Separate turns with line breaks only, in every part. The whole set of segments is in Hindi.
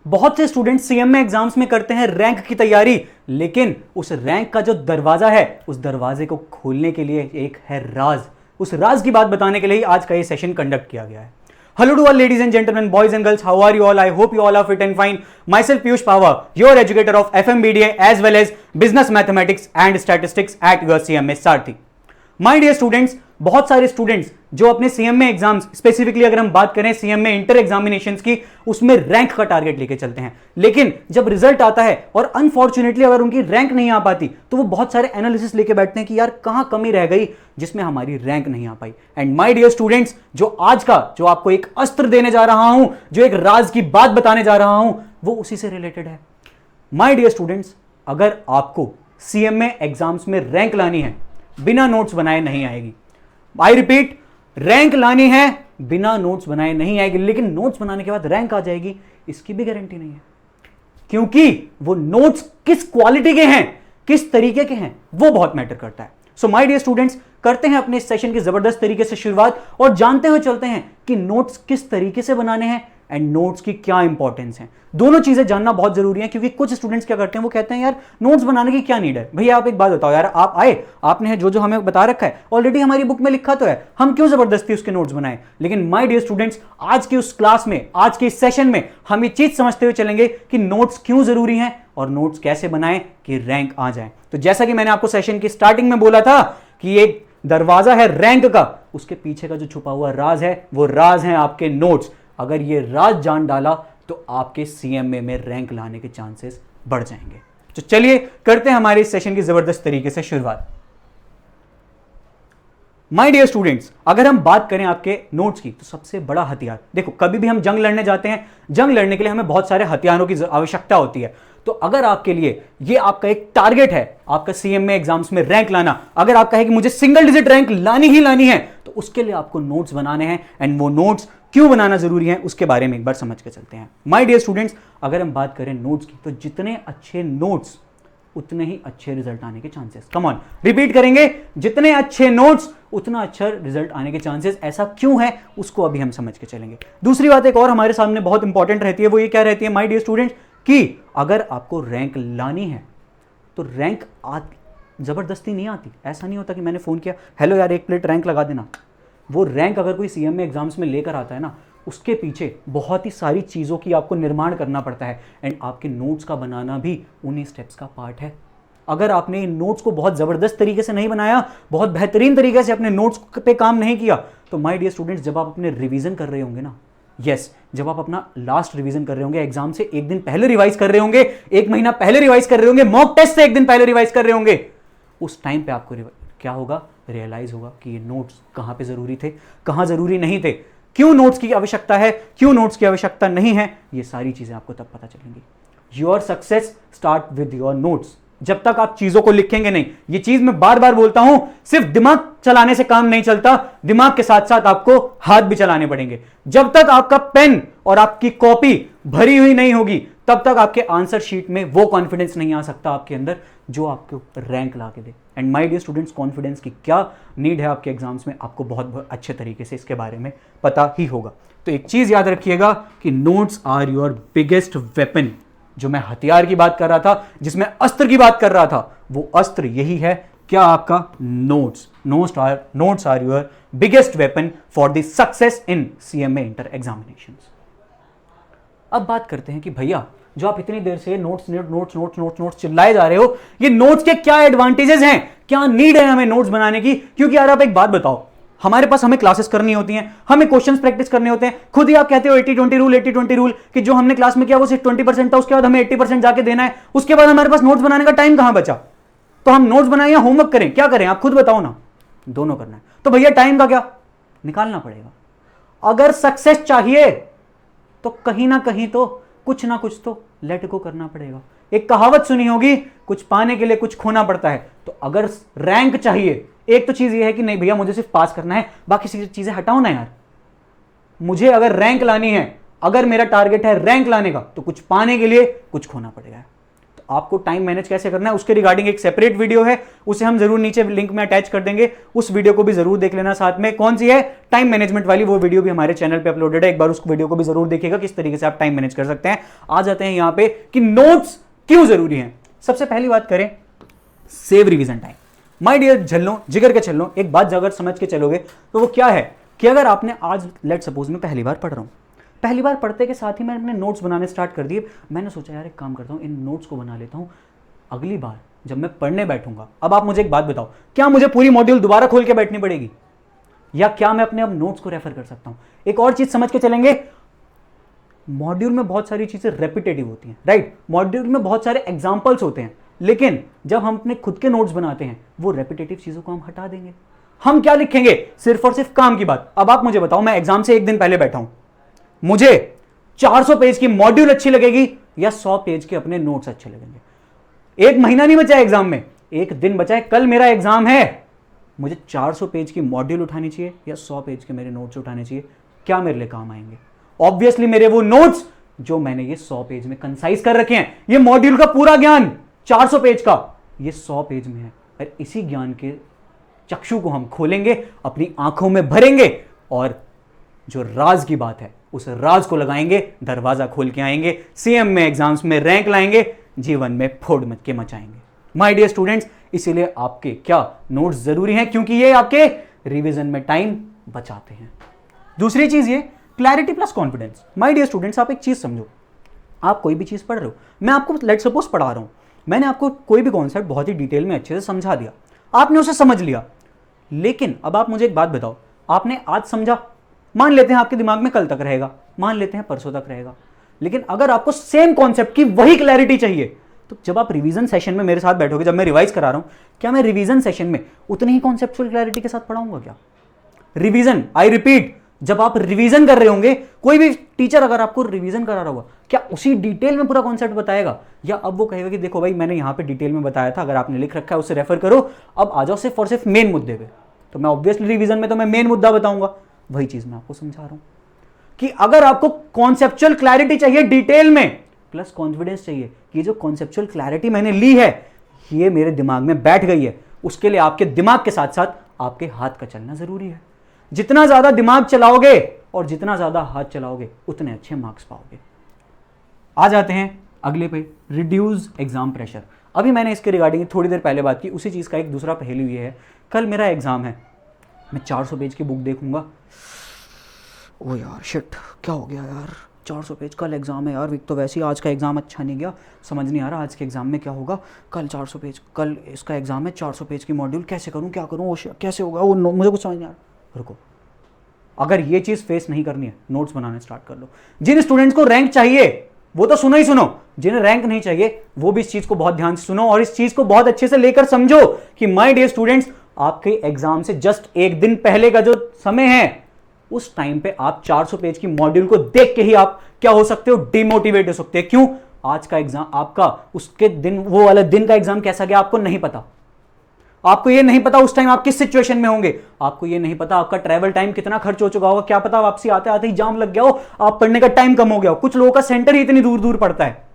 बहुत से स्टूडेंट सीएमए एग्जाम्स में करते हैं रैंक की तैयारी, लेकिन उस रैंक का जो दरवाजा है उस दरवाजे को खोलने के लिए एक है राज। उस राज की बात बताने के लिए आज का ये सेशन कंडक्ट किया गया है। Hello to all ladies and gentlemen, boys and girls, how are you all? I hope you all are fit and fine. Myself Piyush Pawar, your educator of FMBDA as well as Business Mathematics and Statistics at your CMA Sarthi. My dear students, बहुत सारे स्टूडेंट्स जो अपने सीएमए एग्जाम्स, स्पेसिफिकली अगर हम बात करें सीएमए इंटर एग्जामिनेशंस की, उसमें रैंक का टारगेट लेके चलते हैं, लेकिन जब रिजल्ट आता है और अनफॉर्चुनेटली अगर उनकी रैंक नहीं आ पाती तो वो बहुत सारे एनालिसिस लेके बैठते हैं कि यार कहां कमी रह गई जिसमें हमारी रैंक नहीं आ पाई। एंड माय डियर स्टूडेंट्स, जो आज का जो आपको एक अस्त्र देने जा रहा हूं, जो एक राज की बात बताने जा रहा हूं, वो उसी से रिलेटेड है। माय डियर स्टूडेंट्स, अगर आपको सीएमए एग्जाम्स में रैंक लानी है, बिना नोट्स बनाए नहीं आएगी। आई रिपीट, रैंक लानी है बिना नोट्स बनाए नहीं आएगी, लेकिन नोट्स बनाने के बाद रैंक आ जाएगी इसकी भी गारंटी नहीं है, क्योंकि वो नोट्स किस क्वालिटी के हैं, किस तरीके के हैं, वो बहुत मैटर करता है। सो माय डियर स्टूडेंट्स, करते हैं अपने इस सेशन की जबरदस्त तरीके से शुरुआत और जानते हुए चलते हैं कि नोट्स किस तरीके से बनाने हैं एंड नोट्स की क्या इंपॉर्टेंस है। दोनों चीजें जानना बहुत जरूरी है, क्योंकि कुछ स्टूडेंट्स क्या करते हैं, वो कहते हैं यार नोट्स बनाने की क्या नीड है। भैया आप एक बात बताओ, यार आप आए, आपने जो जो हमें बता रखा है ऑलरेडी हमारी बुक में लिखा तो है, हम क्यों जबरदस्ती उसके नोट्स बनाएं। लेकिन माय डियर स्टूडेंट्स, आज की उस क्लास में, आज के इस सेशन में हम ये चीज समझते हुए चलेंगे कि नोट्स क्यों जरूरी हैं और नोट्स कैसे बनाएं कि रैंक आ जाए। तो जैसा कि मैंने आपको सेशन की स्टार्टिंग में बोला था कि एक दरवाजा है रैंक का, उसके पीछे का जो छुपा हुआ राज है वो राज है आपके नोट्स। अगर ये राज जान डाला तो आपके सीएमए में रैंक लाने के चांसेस बढ़ जाएंगे। तो चलिए करते हैं हमारे इस सेशन की जबरदस्त तरीके से शुरुआत। माय डियर स्टूडेंट्स, अगर हम बात करें आपके नोट्स की, तो सबसे बड़ा हथियार, देखो कभी भी हम जंग लड़ने जाते हैं, जंग लड़ने के लिए हमें बहुत सारे हथियारों की आवश्यकता होती है। तो अगर आपके लिए ये आपका एक टारगेट है, आपका सीएमए एग्जाम्स में रैंक लाना, अगर आपका है कि मुझे सिंगल डिजिट रैंक लानी ही लानी है, तो उसके लिए आपको नोट्स बनाने हैं। एंड वो नोट्स क्यों बनाना जरूरी है उसके बारे में एक बार समझ के चलते हैं। माय डियर स्टूडेंट्स, अगर हम बात करें नोट्स की, तो जितने अच्छे नोट्स उतने ही अच्छे रिजल्ट आने के चांसेस। कम ऑन, रिपीट करेंगे, जितने अच्छे नोट्स उतना अच्छा रिजल्ट आने के चांसेस। ऐसा क्यों है उसको अभी हम समझ के चलेंगे। दूसरी बात एक और हमारे सामने बहुत इंपॉर्टेंट रहती है, वो ये क्या रहती है माय डियर स्टूडेंट्स, कि अगर आपको रैंक लानी है तो रैंक जबरदस्ती नहीं आती। ऐसा नहीं होता कि मैंने फोन किया, हेलो यार एक प्लेट रैंक लगा देना। वो रैंक अगर कोई सीएमए एग्जाम्स में लेकर आता है ना, उसके पीछे बहुत ही सारी चीज़ों की आपको निर्माण करना पड़ता है। एंड आपके नोट्स का बनाना भी उन्हीं स्टेप्स का पार्ट है। अगर आपने इन नोट्स को बहुत ज़बरदस्त तरीके से नहीं बनाया, बहुत बेहतरीन तरीके से अपने नोट्स पे काम नहीं किया, तो माय डियर स्टूडेंट्स, जब आप अपने रिवीजन कर रहे होंगे ना, जब आप अपना लास्ट रिवीजन कर रहे होंगे, एग्जाम से एक दिन पहले रिवाइज कर रहे होंगे, एक महीना पहले रिवाइज कर रहे होंगे, मॉक टेस्ट से एक दिन पहले रिवाइज कर रहे होंगे, उस टाइम पे आपको क्या होगा, रियलाइज होगा कि ये नोट्स कहां पे जरूरी थे, कहां जरूरी नहीं थे, क्यों नोट्स की आवश्यकता है, क्यों नोट्स की आवश्यकता नहीं है। ये सारी चीजें आपको तब पता चलेंगी। Your success start with your notes. जब तक आप चीजों को लिखेंगे नहीं, ये चीज मैं बार बार बोलता हूं, सिर्फ दिमाग चलाने से काम नहीं चलता, दिमाग के साथ साथ आपको हाथ भी चलाने पड़ेंगे। जब तक आपका पेन और आपकी कॉपी भरी हुई नहीं होगी, तब तक आपके आंसर शीट में वो कॉन्फिडेंस नहीं आ सकता आपके अंदर जो आपके ऊपर रैंक ला के दे। And my dear students, confidence की क्या नीड है आपके एग्जाम्स में, आपको बहुत अच्छे तरीके से इसके बारे में पता ही होगा। तो एक चीज याद रखिएगा कि notes are your biggest weapon. जो मैं हथियार की बात कर रहा था, जिसमें अस्त्र की बात कर रहा था, वो अस्त्र यही है, क्या आपका notes. Notes are your biggest weapon for the success in CMA inter examinations. अब बात करते हैं कि भैया जो आप इतनी देर से नोट्स चिल्लाए जा रहे हो, ये नोट्स के क्या एडवांटेजेस हैं, क्या नीड है हमें नोट्स बनाने की। क्योंकि यार आप एक बात बताओ, हमारे पास हमें क्लासेस करनी होती हैं, हमें क्वेश्चंस प्रैक्टिस करने होते हैं, खुद ही आप कहते हो 80-20 रूल कि जो हमने क्लास में किया वो सिर्फ 20% था, उसके बाद हमें 80% जाके देना है, उसके बाद हमारे पास नोट्स बनाने का टाइम कहां बचा। तो हम नोट्स बनाएं या होमवर्क करें, क्या करें आप खुद बताओ ना, दोनों करना है। तो भैया टाइम का क्या, निकालना पड़ेगा। अगर सक्सेस चाहिए तो कहीं ना कहीं तो कुछ ना कुछ तो लेट गो करना पड़ेगा। एक कहावत सुनी होगी, कुछ पाने के लिए कुछ खोना पड़ता है। तो अगर रैंक चाहिए, एक तो चीज ये है कि नहीं भैया मुझे सिर्फ पास करना है, बाकी चीजें हटाओ ना यार। मुझे अगर रैंक लानी है, अगर मेरा टारगेट है रैंक लाने का, तो कुछ पाने के लिए कुछ खोना पड़ेगा। तो आपको टाइम मैनेज कैसे करना है उसके रिगार्डिंग एक सेपरेट वीडियो है, उसे हम जरूर नीचे लिंक में अटैच कर देंगे, उस वीडियो को भी जरूर देख लेना साथ में। कौन सी है? टाइम मैनेजमेंट वाली, वो वीडियो भी हमारे चैनल पे अपलोडेड है, एक बार उस वीडियो को भी जरूर देखिएगा किस तरीके से आप टाइम मैनेज कर सकते हैं। आ जाते हैं यहां पे कि नोट्स क्यों जरूरी हैं। सबसे पहली बात करें, save revision time. My dear झल्लों, जिगर के छल्लों, एक बात अगर समझ के चलोगे तो वो क्या है कि अगर आपने आज लेट सपोज मैं पहली बार पढ़ रहा हूं, पहली बार पढ़ते के साथ ही मैं अपने नोट्स बनाने स्टार्ट कर दिए, मैंने सोचा यार एक काम करता हूं, इन नोट्स को बना लेता हूं, अगली बार जब मैं पढ़ने बैठूंगा। अब आप मुझे एक बात बताओ, क्या मुझे पूरी मॉड्यूल दोबारा खोल के बैठनी पड़ेगी या क्या मैं अपने अब नोट्स को रेफर कर सकता हूं? एक और चीज समझ के चलेंगे, मॉड्यूल में बहुत सारी चीजें रेपिटेटिव होती हैं, राइट? मॉड्यूल में बहुत सारे एग्जांपल्स होते हैं, लेकिन जब हम अपने खुद के नोट्स बनाते हैं वो रेपिटेटिव चीजों को हम हटा देंगे। हम क्या लिखेंगे? सिर्फ और सिर्फ काम की बात। अब आप मुझे बताओ, मैं एग्जाम से एक दिन पहले बैठा हूं, मुझे 400 पेज की मॉड्यूल अच्छी लगेगी या 100 पेज के अपने नोट्स अच्छे लगेंगे? एक महीना नहीं बचा है एग्जाम में, एक दिन बचा है, कल मेरा एग्जाम है, मुझे 400 पेज की मॉड्यूल उठानी चाहिए या 100 पेज के मेरे नोट्स उठाने चाहिए? क्या मेरे लिए काम आएंगे? ऑब्वियसली मेरे वो नोट्स जो मैंने ये 100 पेज में कंसाइज कर रखे हैं। ये मॉड्यूल का पूरा ज्ञान 400 पेज का, ये 100 पेज में है, और इसी ज्ञान के चक्षु को हम खोलेंगे, अपनी आंखों में भरेंगे और जो राज की बात है उस राज को लगाएंगे, दरवाजा खोल के आएंगे, सीएम में एग्जाम्स में रैंक लाएंगे, जीवन में फोड़ मच के मचाएंगे। माय डियर स्टूडेंट्स, इसीलिए आपके क्या नोट्स जरूरी हैं, क्योंकि ये आपके रिवीजन में टाइम बचाते हैं। दूसरी चीज ये clarity plus confidence. My dear students, आप एक चीज समझो, आप कोई भी चीज पढ़ रहे हो, मैं आपको लेट सपोज पढ़ा रहा हूं, मैंने आपको कोई भी कॉन्सेप्ट बहुत ही डिटेल में अच्छे से समझा दिया, आपने उसे समझ लिया, लेकिन अब आप मुझे एक बात बताओ, आपने आज समझा, मान लेते हैं आपके दिमाग में कल तक रहेगा, मान लेते हैं परसों तक रहेगा, लेकिन अगर आपको सेम कॉन्सेप्ट की वही क्लैरिटी चाहिए तो जब आप रिवीजन सेशन में मेरे साथ बैठोगे, जब मैं रिवाइज करा रहा हूं, क्या मैं रिवीजन सेशन में उतनी ही कॉन्सेप्चुअल क्लैरिटी के साथ पढ़ाऊंगा? क्या रिवीजन, आई रिपीट, जब आप रिवीजन कर रहे होंगे, कोई भी टीचर अगर आपको रिवीजन करा रहा होगा, क्या उसी डिटेल में पूरा कॉन्सेप्ट बताएगा या अब वो कहेगा कि देखो भाई मैंने यहां पे डिटेल में बताया था, अगर आपने लिख रखा है उसे रेफर करो, अब आ जाओ सिर्फ और सिर्फ मेन मुद्दे पे? तो मैं ऑब्वियसली रिवीजन में तो मैं मेन मुद्दा बताऊंगा। वही चीज मैं आपको समझा रहा हूं कि अगर आपको कॉन्सेप्चुअल क्लैरिटी चाहिए डिटेल में, प्लस कॉन्फिडेंस चाहिए कि जो कॉन्सेप्चुअल क्लैरिटी मैंने ली है ये मेरे दिमाग में बैठ गई है, उसके लिए आपके दिमाग के साथ साथ आपके हाथ का चलना जरूरी है। जितना ज्यादा दिमाग चलाओगे और जितना ज्यादा हाथ चलाओगे उतने अच्छे मार्क्स पाओगे। आ जाते हैं अगले पे, रिड्यूस एग्जाम प्रेशर। अभी मैंने इसके रिगार्डिंग थोड़ी देर पहले बात की, उसी चीज का एक दूसरा पहलू ये है, कल मेरा एग्जाम है, मैं 400 पेज की बुक देखूंगा, ओ यार शिट क्या हो गया यार, 400 पेज, कल एग्जाम है यार, वीक तो वैसे ही आज का एग्जाम अच्छा नहीं गया, समझ नहीं आ रहा आज के एग्जाम में क्या होगा, कल 400 पेज, कल इसका एग्जाम है, 400 पेज की मॉड्यूल कैसे करूं, क्या करूं, वो कैसे होगा, वो मुझे कुछ समझ नहीं आ रहा। रुको, अगर ये चीज फेस नहीं करनी है, नोट्स बनाने स्टार्ट कर लो। जिन स्टूडेंट्स को रैंक चाहिए वो तो सुनो ही सुनो, जिन्हें रैंक नहीं चाहिए वो भी इस चीज को बहुत ध्यान से सुनो और इस चीज को बहुत अच्छे से लेकर समझो कि माय डियर स्टूडेंट्स, आपके एग्जाम से जस्ट एक दिन पहले का जो समय है, उस टाइम पे आप 400 पेज की मॉड्यूल को देख के ही आप क्या हो सकते हो, डिमोटिवेट हो सकते हैं। क्यों? आज का एग्जाम आपका, उसके दिन, वो वाला दिन का एग्जाम कैसा गया आपको नहीं पता, आपको ये नहीं पता उस टाइम आप किस सिचुएशन में होंगे, आपको ये नहीं पता आपका ट्रैवल टाइम कितना खर्च हो चुका होगा, क्या पता वापसी आते आते ही जाम लग गया हो, आप पढ़ने का टाइम कम हो गया हो, कुछ लोगों का सेंटर ही इतनी दूर दूर पड़ता है,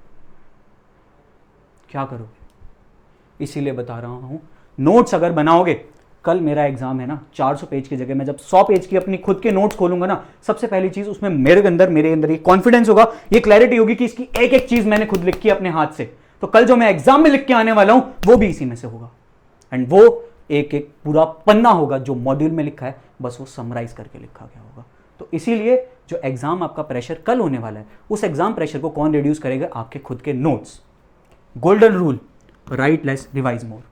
क्या करोगे? इसीलिए बता रहा हूं, नोट्स अगर बनाओगे, कल मेरा एग्जाम है ना, 400 पेज की जगह मैं जब 100 पेज की अपनी खुद के नोट्स खोलूंगा ना, सबसे पहली चीज उसमें मेरे अंदर ये कॉन्फिडेंस होगा, ये क्लैरिटी होगी कि इसकी एक एक चीज मैंने खुद लिखी है अपने हाथ से, तो कल जो मैं एग्जाम में लिख के आने वाला हूं वो भी इसी में से होगा, एंड वो एक एक पूरा पन्ना होगा जो मॉड्यूल में लिखा है, बस वो समराइज करके लिखा गया होगा। तो इसीलिए जो एग्जाम आपका प्रेशर कल होने वाला है, उस एग्जाम प्रेशर को कौन रिड्यूस करेगा? आपके खुद के notes. Golden rule, write less revise more.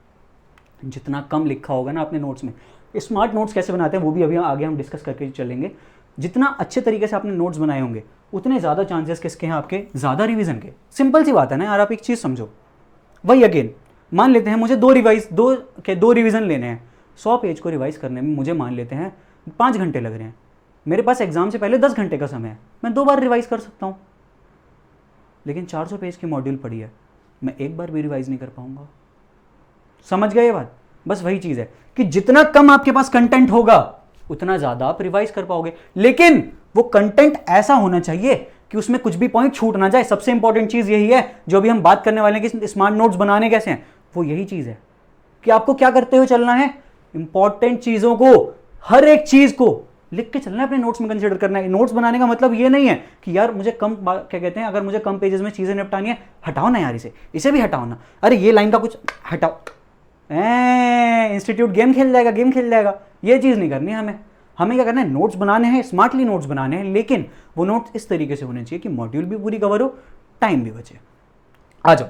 जितना कम लिखा होगा ना अपने नोट्स में, स्मार्ट नोट्स कैसे बनाते हैं वो भी अभी आगे हम डिस्कस करके चलेंगे, जितना अच्छे तरीके से आपने नोट्स बनाए होंगे उतने ज्यादा चांसेस किसके हैं? आपके ज्यादा रिवीजन के। सिंपल सी बात है ना यार, आप एक चीज समझो, वही अगेन मान लेते हैं मुझे दो रिवीजन लेने हैं, 100 पेज को रिवाइज करने में मुझे मान लेते हैं 5 घंटे लग रहे हैं, मेरे पास एग्जाम से पहले 10 घंटे का समय है, मैं 2 बार रिवाइज कर सकता हूं, लेकिन 400 पेज की मॉड्यूल पड़ी है, मैं एक बार भी रिवाइज नहीं कर पाऊंगा। समझ गए ये बात? बस वही चीज है कि जितना कम आपके पास कंटेंट होगा उतना ज्यादा आप रिवाइज कर पाओगे, लेकिन वो कंटेंट ऐसा होना चाहिए कि उसमें कुछ भी पॉइंट छूट ना जाए। सबसे इंपॉर्टेंट चीज यही है जो भी हम बात करने वाले हैं कि स्मार्ट नोट्स बनाने कैसे हैं, वो यही चीज है कि आपको क्या करते हुए चलना है, इंपॉर्टेंट चीजों को, हर एक चीज को लिख के चलना है, अपने नोट्स में कंसीडर करना है। नोट्स बनाने का मतलब ये नहीं है कि यार मुझे क्या कहते हैं, अगर मुझे कम पेजेस में चीजें निपटानी है, हटाओ ना यार इसे भी हटाओ ना, अरे ये लाइन का कुछ हटाओ, इंस्टीट्यूट गेम खेल जाएगा, ये चीज नहीं करनी हमें। हमें क्या करना है, नोट्स बनाने हैं, स्मार्टली नोट्स बनाने हैं, लेकिन वो नोट्स इस तरीके से होने चाहिए कि मॉड्यूल भी पूरी कवर हो, टाइम भी बचे। आ जाओ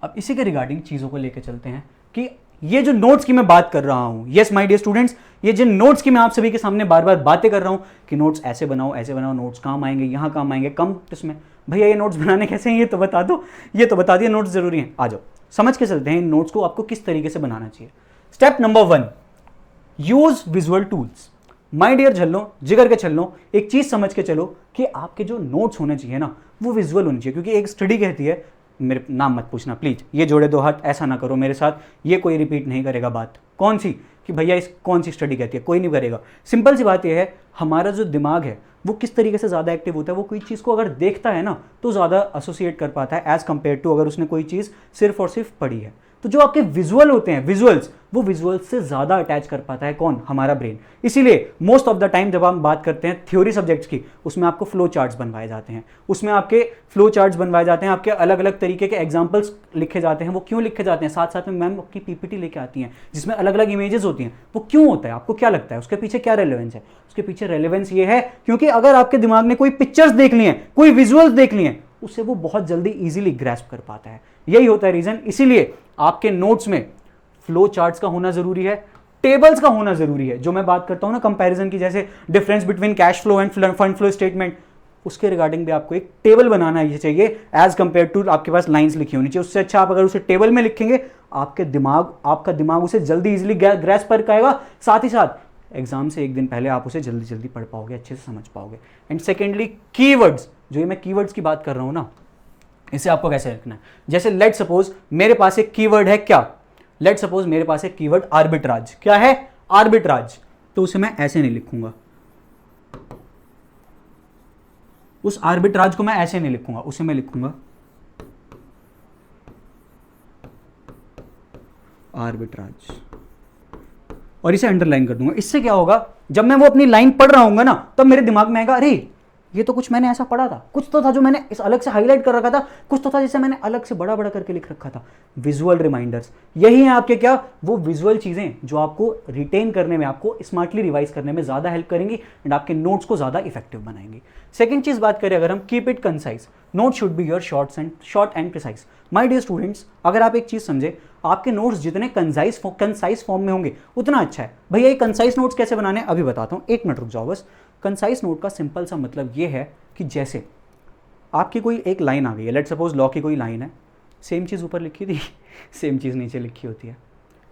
अब इसी के रिगार्डिंग चीजों को लेकर चलते हैं कि ये जो नोट्स की मैं बात कर रहा हूं, यस माय डियर स्टूडेंट्स, ये जिन नोट्स की मैं आप सभी के सामने बार बार बातें कर रहा हूं कि नोट्स ऐसे बनाओ, नोट्स काम आएंगे, यहां काम आएंगे, कम इसमें, भैया ये नोट्स बनाने कैसे हैं ये तो बता दो, ये तो बता दिए नोट्स जरूरी हैं। आ जाओ समझ के चलते हैं इन नोट्स को आपको किस तरीके से बनाना चाहिए। Step number 1, use visual tools. My dear झल्लो, जिगर के छल्लो, एक चीज समझ के चलो कि आपके जो नोट्स होने चाहिए ना वो विजुअल होने चाहिए, क्योंकि एक स्टडी कहती है, मेरे नाम मत पूछना प्लीज, ये जोड़े दो हाथ, ऐसा ना करो मेरे साथ, ये कोई रिपीट नहीं करेगा बात। कौन सी कि भैया इस कौन सी स्टडी कहती है, कोई नहीं करेगा। सिंपल सी बात ये है, हमारा जो दिमाग है वो किस तरीके से ज़्यादा एक्टिव होता है, वो कोई चीज़ को अगर देखता है ना तो ज़्यादा एसोसिएट कर पाता है एज कंपेयर टू अगर उसने कोई चीज़ सिर्फ और सिर्फ पढ़ी है। तो जो आपके विजुअल होते हैं, विजुअल्स, वो विजुअल्स से ज़्यादा अटैच कर पाता है कौन, हमारा ब्रेन। इसीलिए मोस्ट ऑफ द टाइम जब हम बात करते हैं थ्योरी सब्जेक्ट्स की, उसमें आपको फ्लो चार्ट्स बनवाए जाते हैं, उसमें आपके फ्लो चार्ट्स बनवाए जाते हैं, आपके अलग अलग तरीके के एग्जाम्पल्स लिखे जाते हैं। वो क्यों लिखे जाते हैं, साथ साथ में मैम आपकी पीपीटी लेके आती हैं जिसमें अलग अलग इमेजेस होती हैं। वो क्यों होता है, आपको क्या लगता है उसके पीछे क्या रेलेवेंस है? उसके पीछे रेलेवेंस ये है क्योंकि अगर आपके दिमाग ने कोई पिक्चर्स देख ली हैं, कोई विजुअल्स देख ली हैं, उससे वो बहुत जल्दी इजीली ग्रैस्प कर पाता है। यही होता है रीजन। इसीलिए आपके नोट्स में फ्लो चार्ट्स का होना जरूरी है, टेबल्स का होना जरूरी है। जो मैं बात करता हूं ना कंपैरिजन की, जैसे difference between cash flow end fund flow statement, उसके रिगार्डिंग भी आपको एक टेबल बनाना ही चाहिए एज कंपेयर टू आपके पास लाइंस लिखी होनी चाहिए। उससे अच्छा आप अगर उसे टेबल में लिखेंगे, आपका दिमाग उसे जल्दी इजीली ग्रैस्प कर पाएगा, साथ ही साथ एग्जाम से एक दिन पहले आप उसे जल्दी जल्दी पढ़ पाओगे, अच्छे से समझ पाओगे। एंड सेकेंडली कीवर्ड्स, जो ये मैं कीवर्ड्स की बात कर रहा हूं ना, इसे आपको कैसे लिखना है। जैसे लेट सपोज मेरे पास एक कीवर्ड है, क्या, लेट सपोज मेरे पास एक कीवर्ड आर्बिट्राज, क्या है, आर्बिट्राज, तो उसे मैं ऐसे नहीं लिखूंगा, उस आर्बिट्राज को मैं ऐसे नहीं लिखूंगा, उसे मैं लिखूंगा आर्बिट्राज और इसे अंडरलाइन कर दूंगा। इससे क्या होगा, जब मैं वो अपनी लाइन पढ़ रहा हूंगा ना, तब मेरे दिमाग में आएगा, अरे ये तो कुछ मैंने ऐसा पढ़ा था, कुछ तो था जो मैंने इस अलग से हाईलाइट कर रखा था, कुछ तो था जिसे मैंने अलग से बड़ा बड़ा करके लिख रखा था। विजुअल रिमाइंडर्स यही है आपके, क्या, वो विजुअल चीजें जो आपको रिटेन करने में, आपको स्मार्टली रिवाइज करने में ज्यादा हेल्प करेंगी एंड आपके नोट्स को ज्यादा इफेक्टिव बनाएंगी। सेकंड चीज बात करें अगर हम, keep it concise, note should be your short and precise. My dear students, अगर आप एक चीज समझे, आपके नोट्स जितने कंसाइज फॉर्म में होंगे उतना अच्छा है। भैया ये कंसाइज नोट्स कैसे बनाने, अभी बताता हूँ, एक मिनट रुक जाओ बस। कंसाइज नोट का सिंपल सा मतलब ये है कि जैसे आपकी कोई एक लाइन आ गई है, लेट सपोज लॉ की कोई लाइन है, सेम चीज़ ऊपर लिखी थी, सेम चीज़ नीचे लिखी होती है।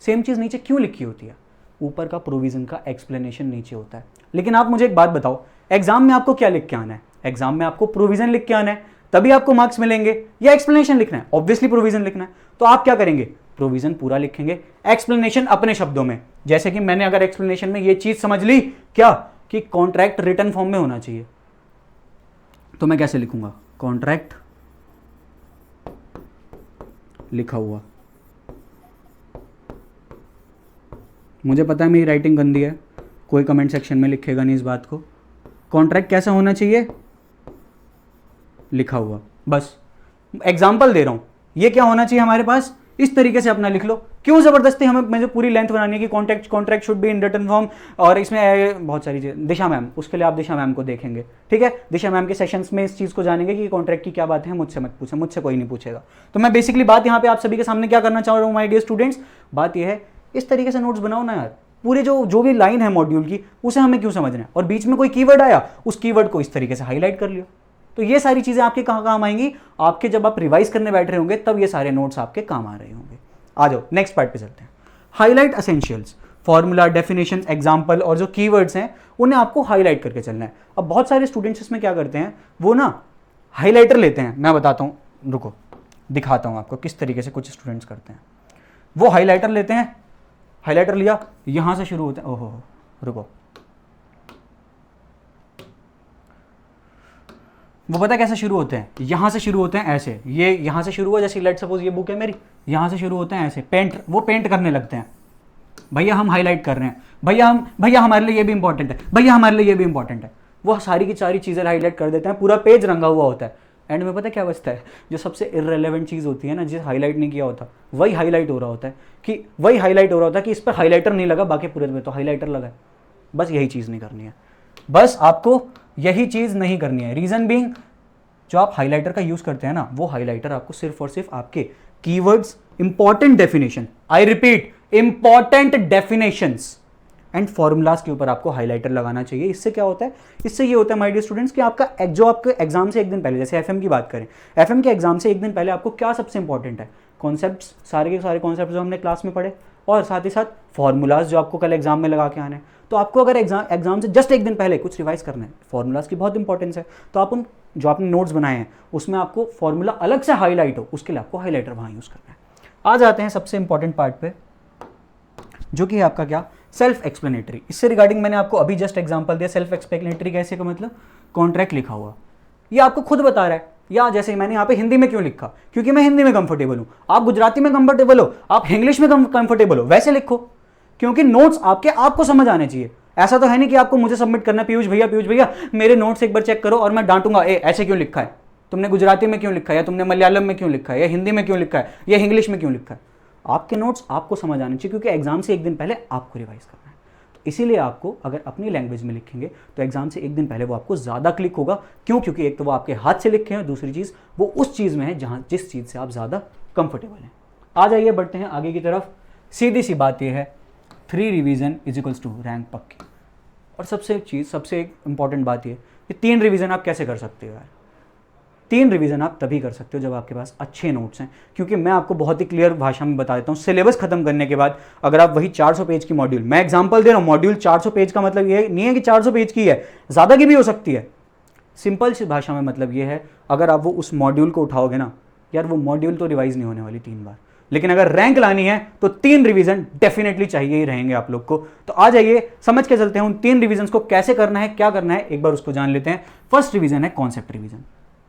सेम चीज़ नीचे क्यों लिखी होती है, ऊपर का प्रोविजन का एक्सप्लेनेशन नीचे होता है। लेकिन आप मुझे एक बात बताओ, एग्जाम में आपको क्या लिख के आना है, एग्जाम में आपको प्रोविजन लिख के आना है, तभी आपको मार्क्स मिलेंगे, या एक्सप्लेनेशन लिखना है, ऑब्वियसली प्रोविजन लिखना है। तो आप क्या करेंगे, प्रोविजन पूरा लिखेंगे, एक्सप्लेनेशन अपने शब्दों में। जैसे कि मैंने अगर एक्सप्लेनेशन में ये चीज समझ ली, क्या, कि कॉन्ट्रैक्ट रिटन फॉर्म में होना चाहिए, तो मैं कैसे लिखूंगा, कॉन्ट्रैक्ट लिखा हुआ। मुझे पता है मेरी राइटिंग गंदी है, कोई कमेंट सेक्शन में लिखेगा नहीं इस बात को। कॉन्ट्रैक्ट कैसा होना चाहिए, लिखा हुआ। बस एग्जाम्पल दे रहा हूं, ये क्या होना चाहिए हमारे पास, इस तरीके से अपना लिख लो। क्यों जबरदस्ती हमें मुझे पूरी लेंथ बनानी है कि contract should be in written form, और इसमें बहुत सारी चीज़, दिशा मैम, उसके लिए आप दिशा मैम को देखेंगे, ठीक है, दिशा मैम के सेशंस में इस चीज़ को जानेंगे कि कॉन्ट्रैक्ट की क्या बात है। मुझसे मत पूछे, मुझसे कोई नहीं पूछेगा। तो मैं बेसिकली बात यहाँ पे आप सभी के सामने क्या करना चाह रहा हूँ माय डियर स्टूडेंट्स, बात यह है, इस तरीके से नोट्स बनाओ ना यार। पूरे जो भी लाइन है मॉड्यूल की, उसे हमें क्यों समझना है, और बीच में कोई कीवर्ड आया, उस कीवर्ड को इस तरीके से हाईलाइट कर लियो। तो ये सारी चीजें आपके कहाँ काम आएंगी, आपके जब आप रिवाइज करने बैठ रहे होंगे, तब ये सारे नोट्स आपके काम आ रहे होंगे। आ जाओ नेक्स्ट पार्ट पे चलते हैं। Highlight essentials, formula, definition, example और जो कीवर्ड्स हैं उन्हें आपको हाईलाइट करके चलना है। अब बहुत सारे स्टूडेंट्स इसमें क्या करते हैं, वो ना हाईलाइटर लेते हैं। मैं बताता हूँ, रुको दिखाता हूँ आपको किस तरीके से कुछ स्टूडेंट्स करते हैं। वो हाईलाइटर लेते हैं, हाईलाइटर लिया, यहां से शुरू होते हैं, ओहो रुको, वो पता है कैसे शुरू होते हैं, यहाँ से शुरू होते हैं ऐसे, ये यहाँ से शुरू हुआ, जैसे लेट सपोज ये बुक है मेरी, यहाँ से शुरू होते हैं ऐसे, वो पेंट करने लगते हैं, भैया हम हाईलाइट कर रहे हैं, भैया हमारे लिए ये भी इंपॉर्टेंट है, भैया हमारे लिए ये भी इंपॉर्टेंट है, वो सारी की सारी चीज़ें हाईलाइट कर देते हैं, पूरा पेज रंगा हुआ होता है। एंड में पता क्या बचता है, जो सबसे इररेलेवेंट चीज़ होती है ना, जिसे हाईलाइट नहीं किया होता, वही हाईलाइट हो रहा होता है, कि इस पर हाईलाइटर नहीं लगा, बाकी पूरे में तो हाईलाइटर लगा है। बस यही चीज़ नहीं करनी है, बस आपको यही चीज़ नहीं करनी है। रीज़न बीइंग, जो आप हाईलाइटर का यूज़ करते हैं ना, वो हाईलाइटर आपको सिर्फ और सिर्फ आपके keywords, important definition, I repeat important definitions and formulas के ऊपर आपको हाईलाइटर लगाना चाहिए। इससे क्या होता है, इससे ये होता है माय डियर स्टूडेंट्स कि आपका जो आपके एग्जाम से एक दिन पहले, जैसे एफएम की बात करें, एफएम के एग्जाम से एक दिन पहले आपको क्या सबसे इंपॉर्टेंट है, कॉन्सेप्ट्स, सारे के सारे कॉन्सेप्ट जो हमने क्लास में पढ़े, और साथ ही साथ फॉर्मूलाज जो आपको कल एग्जाम में लगा के आने हैं। तो आपको अगर एग्जाम से जस्ट एक दिन पहले कुछ रिवाइज करना है, फॉर्मूलाज की बहुत इंपॉर्टेंस है, तो आप उन जो आपने नोट्स बनाए हैं उसमें आपको फॉर्मूला अलग से हाईलाइट हो, उसके लिए आपको हाईलाइटर वहाँ यूज़ करना है। आ जाते हैं सबसे इंपॉर्टेंट पार्ट पे, जो कि है आपका क्या, सेल्फ एक्सप्लेनेटरी। इससे रिगार्डिंग मैंने आपको अभी जस्ट एग्जांपल दिया। सेल्फ एक्सप्लेनेटरी कैसे का मतलब, कॉन्ट्रैक्ट लिखा हुआ, ये आपको खुद बता रहा है, या जैसे मैंने यहाँ पे हिंदी में क्यों लिखा, क्योंकि मैं हिंदी में कंफर्टेबल हूँ, आप गुजराती में कंफर्टेबल हो, आप इंग्लिश में कंफर्टेबल हो, वैसे लिखो, क्योंकि नोट्स आपके आपको समझ आने चाहिए। ऐसा तो है नहीं कि आपको मुझे सबमिट करना है, पीयूष भैया मेरे नोट्स एक बार चेक करो, और मैं डांटूंगा, ऐसे क्यों लिखा है, तुमने गुजराती में क्यों लिखा है, या तुमने मलयालम में क्यों लिखा है, या हिंदी में क्यों लिखा है, या इंग्लिश में क्यों लिखा है। आपके नोट्स आपको समझ आने चाहिए, क्योंकि एग्जाम से एक दिन पहले आपको रिवाइज करना है। तो इसीलिए आपको अगर अपनी लैंग्वेज में लिखेंगे तो एग्जाम से एक दिन पहले वो आपको ज़्यादा क्लिक होगा। क्यों? क्योंकि एक तो वो आपके हाथ से लिखे हैं, दूसरी चीज़ वो उस चीज़ में है जिस चीज़ से आप ज़्यादा कंफर्टेबल हैं। आ जाइए, बढ़ते हैं आगे की तरफ। सीधी सी बात यह है, 3 revision is equals to rank पक्की। और सबसे एक इंपॉर्टेंट बात ये, 3 रिवीजन आप कैसे कर सकते हो यार? 3 रिवीजन आप तभी कर सकते हो जब आपके पास अच्छे नोट्स हैं। क्योंकि मैं आपको बहुत ही क्लियर भाषा में बता देता हूँ, सिलेबस खत्म करने के बाद अगर आप वही 400 पेज की मॉड्यूल, मैं एग्जांपल दे रहा हूँ, मॉड्यूल 400 पेज का मतलब ये नहीं है कि 400 पेज की है, ज़्यादा की भी हो सकती है। सिंपल सी भाषा में मतलब ये है, अगर आप वो उस मॉड्यूल को उठाओगे ना यार, वो मॉड्यूल तो रिवाइज नहीं होने वाली 3 बार, लेकिन अगर रैंक लानी है तो 3 रिवीजन डेफिनेटली चाहिए ही रहेंगे आप लोग को। तो आ जाइए, समझ के चलते हैं उन 3 रिवीजन को कैसे करना है, क्या करना है, एक बार उसको जान लेते हैं। फर्स्ट रिवीजन है कॉन्सेप्ट रिवीजन,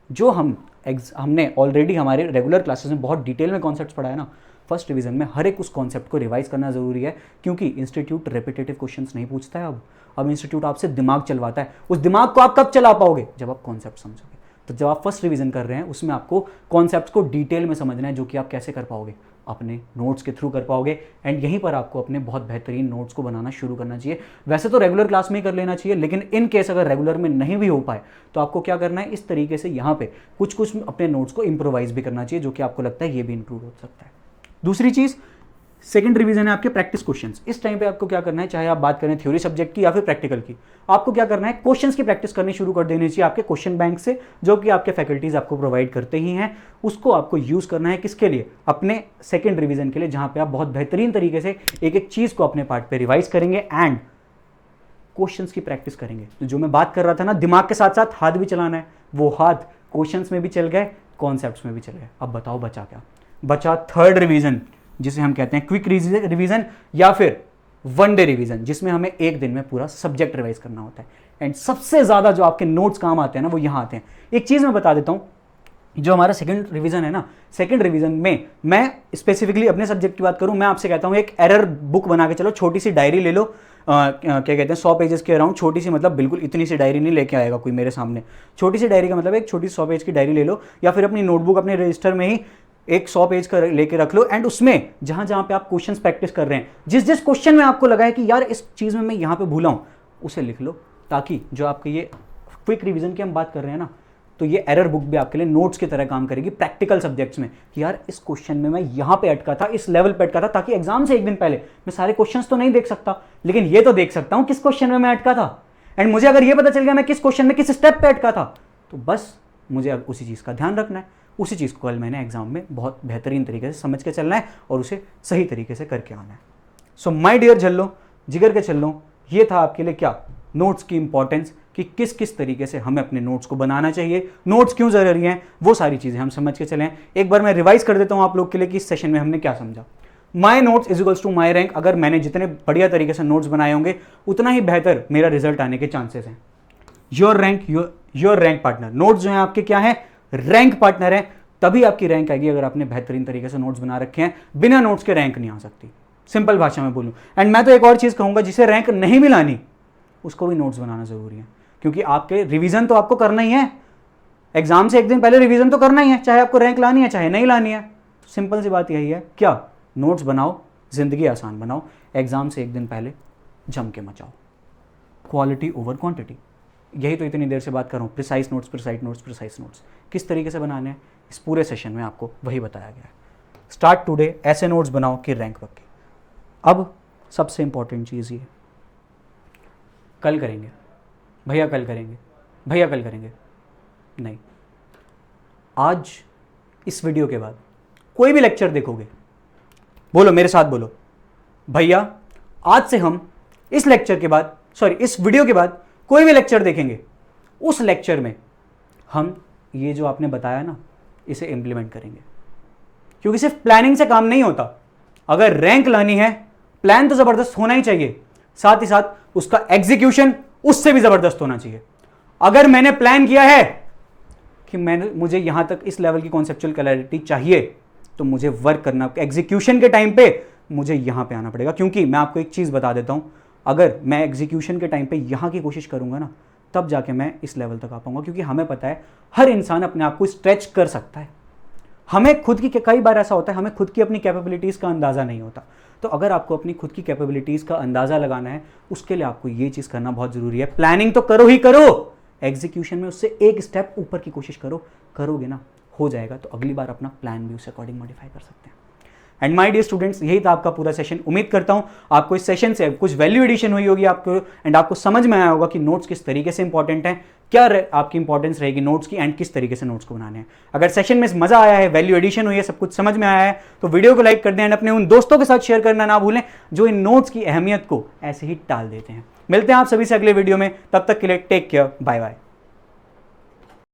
जो हमने ऑलरेडी हमारे रेगुलर क्लासेस में बहुत डिटेल में कॉन्सेप्ट्स पढ़ा है ना। फर्स्ट रिवीजन में हर एक उस कॉन्सेप्ट को रिवाइज करना जरूरी है, क्योंकि इंस्टीट्यूट रेपिटेटिव क्वेश्चंस नहीं पूछता है। अब इंस्टीट्यूट आपसे दिमाग चलवाता है। उस दिमाग को आप कब चला पाओगे? जब आप कॉन्सेप्ट समझोगे। तो जब आप फर्स्ट रिवीजन कर रहे हैं उसमें आपको कॉन्सेप्ट्स को डिटेल में समझना है, जो कि आप कैसे कर पाओगे, अपने नोट्स के थ्रू कर पाओगे। एंड यहीं पर आपको अपने बहुत बेहतरीन नोट्स को बनाना शुरू करना चाहिए। वैसे तो रेगुलर क्लास में ही कर लेना चाहिए, लेकिन इन केस अगर रेगुलर में नहीं भी हो पाए तो आपको क्या करना है, इस तरीके से यहाँ पे कुछ अपने नोट्स को इंप्रोवाइज भी करना चाहिए, जो कि आपको लगता है ये भी इंक्लूड हो सकता है। दूसरी चीज़, सेकंड रिवीजन है आपके प्रैक्टिस क्वेश्चंस। इस टाइम पे आपको क्या करना है, चाहे आप बात करें थ्योरी सब्जेक्ट की या फिर प्रैक्टिकल की, आपको क्या करना है, क्वेश्चंस की प्रैक्टिस करनी शुरू कर देनी चाहिए आपके क्वेश्चन बैंक से, जो कि आपके फैकल्टीज आपको प्रोवाइड करते ही हैं। उसको आपको यूज करना है किसके लिए? अपने सेकंड रिवीजन के लिए, जहां पे आप बहुत बेहतरीन तरीके से एक एक चीज को अपने पार्ट पे रिवाइज करेंगे एंड क्वेश्चंस की प्रैक्टिस करेंगे। तो जो मैं बात कर रहा था ना, दिमाग के साथ साथ हाथ भी चलाना है, वो हाथ क्वेश्चंस में भी चल गए, कॉन्सेप्ट्स में भी चल गए। अब बताओ बचा क्या? बचा थर्ड रिवीजन, जिसे हम कहते हैं क्विक रिवीजन या फिर 1 डे रिवीजन, जिसमें हमें एक दिन में पूरा सब्जेक्ट रिवाइज करना होता है। एंड सबसे ज्यादा जो आपके नोट्स काम आते हैं ना, वो यहां आते हैं। एक चीज मैं बता देता हूं, जो हमारा सेकंड रिवीजन है ना, सेकंड रिवीजन में मैं स्पेसिफिकली अपने सब्जेक्ट की बात करूं, मैं आपसे कहता हूं एक एरर बुक बना के चलो, छोटी सी डायरी ले लो, क्या कहते हैं 100 पेजेस के अराउंड, छोटी सी मतलब बिल्कुल इतनी सी डायरी नहीं लेके आएगा कोई मेरे सामने। छोटी सी डायरी का मतलब एक छोटी 100 पेज की डायरी ले लो, या फिर अपनी नोटबुक अपने रजिस्टर में ही एक 100 पेज का लेके रख लो। एंड उसमें जहां जहां पे आप क्वेश्चंस प्रैक्टिस कर रहे हैं, जिस क्वेश्चन में आपको लगा है कि यार इस चीज में मैं यहां पे भूला हूं, उसे लिख लो, ताकि जो आपके ये क्विक रिवीजन की हम बात कर रहे हैं ना, तो ये एरर बुक भी आपके लिए नोट्स की तरह काम करेगी प्रैक्टिकल सब्जेक्ट्स में, कि यार इस क्वेश्चन में मैं यहां पे अटका था, इस लेवल पे अटका था, ताकि एग्जाम से एक दिन पहले मैं सारे क्वेश्चंस तो नहीं देख सकता, लेकिन ये तो देख सकता हूं किस क्वेश्चन में मैं अटका था। एंड मुझे अगर ये पता चल गया मैं किस क्वेश्चन में किस स्टेप पे अटका था, तो बस मुझे अब उसी चीज का ध्यान रखना है। उसी चीज़ को कल मैंने एग्जाम में बहुत बेहतरीन तरीके से समझ के चलना है और उसे सही तरीके से करके आना है। सो माय डियर झल्लो, जिगर के चल्लो, ये था आपके लिए क्या, नोट्स की इंपॉर्टेंस, कि किस किस तरीके से हमें अपने नोट्स को बनाना चाहिए, नोट्स क्यों जरूरी हैं, वो सारी चीज़ें हम समझ के चलें। एक बार मैं रिवाइज कर देता हूँ आप लोग के लिए कि इस सेशन में हमने क्या समझा। My notes is equals to my rank. अगर मैंने जितने बढ़िया तरीके से नोट्स बनाए होंगे, उतना ही बेहतर मेरा रिजल्ट आने के चांसेस हैं। Your rank, your rank partner. Notes जो हैं आपके क्या हैं, रैंक पार्टनर हैं। तभी आपकी रैंक आएगी अगर आपने बेहतरीन तरीके से नोट्स बना रखे हैं। बिना नोट्स के रैंक नहीं आ सकती, सिंपल भाषा में बोलूं। एंड मैं तो एक और चीज कहूंगा, जिसे रैंक नहीं भी लानी उसको भी नोट्स बनाना जरूरी है, क्योंकि आपके रिवीजन तो आपको करना ही है। एग्जाम से एक दिन पहले रिवीजन तो करना ही है, चाहे आपको रैंक लानी है चाहे नहीं लानी है। तो सिंपल सी बात यही है, क्या, नोट्स बनाओ, जिंदगी आसान बनाओ, एग्जाम से एक दिन पहले जम के मचाओ। क्वालिटी ओवर क्वांटिटी, यही तो इतनी देर से बात कर रहा हूँ। Precise notes, precise notes, precise notes किस तरीके से बनाने हैं, इस पूरे सेशन में आपको वही बताया गया है। स्टार्ट टुडे, ऐसे नोट्स बनाओ कि रैंक पक्के। अब सबसे इंपॉर्टेंट चीज़ ये, कल करेंगे भैया, कल करेंगे भैया, कल करेंगे नहीं। आज इस वीडियो के बाद कोई भी लेक्चर देखोगे, बोलो मेरे साथ, बोलो भैया आज से हम इस लेक्चर के बाद, सॉरी इस वीडियो के बाद कोई भी लेक्चर देखेंगे, उस लेक्चर में हम ये जो आपने बताया ना, इसे इंप्लीमेंट करेंगे। क्योंकि सिर्फ प्लानिंग से काम नहीं होता। अगर रैंक लानी है, प्लान तो जबरदस्त होना ही चाहिए, साथ ही साथ उसका एग्जीक्यूशन उससे भी जबरदस्त होना चाहिए। अगर मैंने प्लान किया है कि मुझे यहां तक इस लेवल की कॉन्सेप्चुअल क्लैरिटी चाहिए, तो मुझे वर्क करना, एग्जीक्यूशन के टाइम पे मुझे यहां पे आना पड़ेगा। क्योंकि मैं आपको एक चीज बता देता हूं, अगर मैं एग्जीक्यूशन के टाइम पे यहां की कोशिश करूंगा ना, तब जाके मैं इस लेवल तक आ पाऊंगा। क्योंकि हमें पता है हर इंसान अपने आप को स्ट्रेच कर सकता है। हमें खुद की, कई बार ऐसा होता है हमें खुद की अपनी कैपेबिलिटीज का अंदाजा नहीं होता। तो अगर आपको अपनी खुद की कैपेबिलिटीज का अंदाजा लगाना है, उसके लिए आपको ये चीज करना बहुत जरूरी है। प्लानिंग तो करो ही करो, एग्जीक्यूशन में उससे एक स्टेप ऊपर की कोशिश करो। करोगे ना, हो जाएगा, तो अगली बार अपना प्लान भी उस अकॉर्डिंग मॉडिफाई कर सकते हैं। एंड माय डियर स्टूडेंट्स, यही था आपका पूरा सेशन। उम्मीद करता हूं आपको इस सेशन से कुछ वैल्यू एडिशन हुई होगी आपको, एंड आपको समझ में आया होगा कि नोट्स किस तरीके से इंपॉर्टेंट हैं, क्या आपकी इंपॉर्टेंस रहेगी नोट्स की, एंड किस तरीके से नोट्स को बनाने हैं। अगर सेशन में मजा आया है, वैल्यू एडिशन हुई है, सब कुछ समझ में आया है, तो वीडियो को लाइक कर दें एंड अपने उन दोस्तों के साथ शेयर करना ना भूलें जो इन नोट्स की अहमियत को ऐसे ही टाल देते हैं। मिलते हैं आप सभी से अगले वीडियो में, तब तक के लिए टेक केयर, बाय बाय।